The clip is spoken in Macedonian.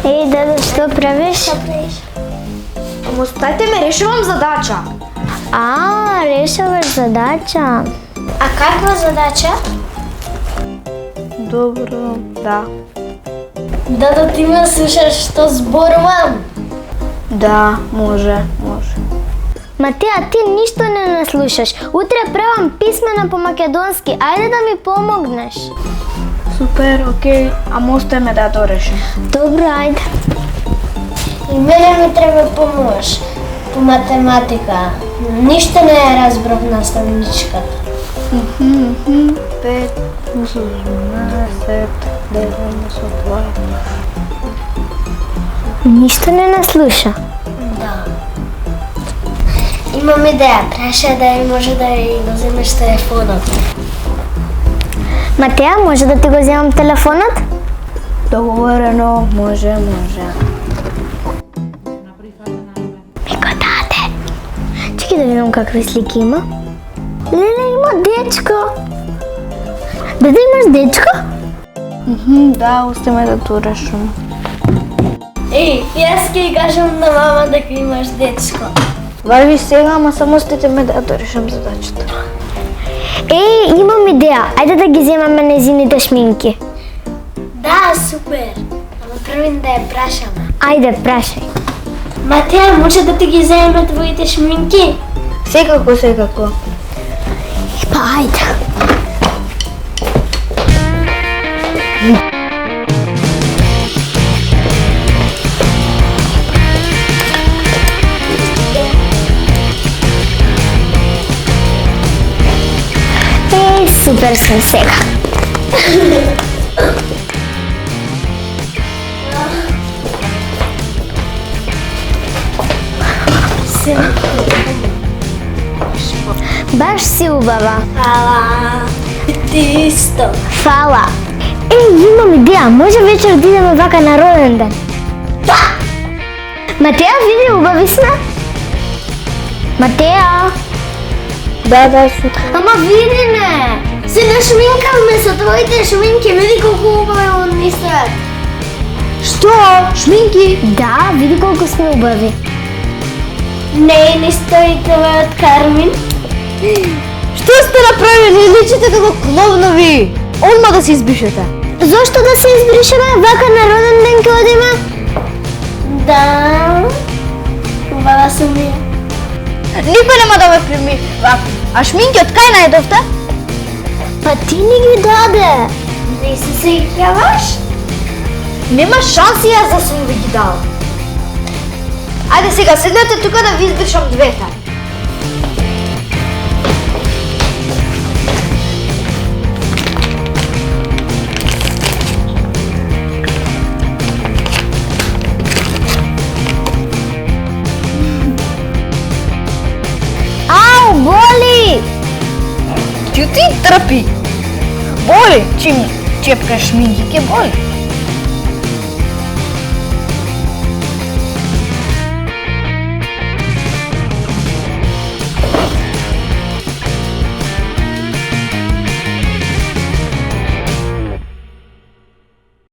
Ej, dada, što praviš? Ostavite me, rešavam zadača. A, rešavaš zadača. A kakva zadača? Dobro, da. Da ti me slušaš što zborvam? Da, može. Mateja, ti ništa ne naslušaš. Utre prevam pismena po makedonski. Ajde da mi pomogneš. Super, okej. Ама ostaje me da to rešim. Dobro, ajde. I mene mi treba pomoć po matematika. Ništa ne razbrав nastavnička. 5, 10, 9, 10, Ništa ne nasluša. Da. Imam ideja, praša da je može da je uzmeš telefonat. Mateja, може да ти го вземам телефонът? Договорено, може. Мико, даде. Чекай да видим какви слики има. Леле, има дечко. Даде, имаш дечко? Да, остави ме да то решим. Ej, jaz ki kažem na mama da imaš dečko. Върви сега, ама само остайте ме да решим задачата. Ей, имам идея. Айде да ги вземаме незините шминки. Da, super. Ама prvim da je prašama. Айде, прашай. Матея, може да ти ги вземе твоите шминки? Секако. Па, айде. Ей, супер съм сега. Baš si ubava. Hvala. Ti isto. Hvala. Ej, imam ideja. Može večer da idemo vaka na rođendan? Da! Mateja, vidi, ubavi se? Mateja? Да, суtra. Ама види не! Се нашминкавме со твоите шминки, види колко убави ни се. Що? Шминки? Да, види колко сме убави. Не, не стои това от Кармин. Що сте направили? Личите като клоунови. Одма да се избишете. Зошто да се избришеме? Вака на роден ден ке одиме? Да. Убава съм я. Никой нема да ме прими. А шминки от кай најдовте? Па ти ни ги даде. Не си се играваш? Нема шанси јас да сум ви ги дала. Ајде сега, седнете тука да ви избришам двете. Ау, боли! Ти трпи. Боли, чим чепкаш шминки, ке боли.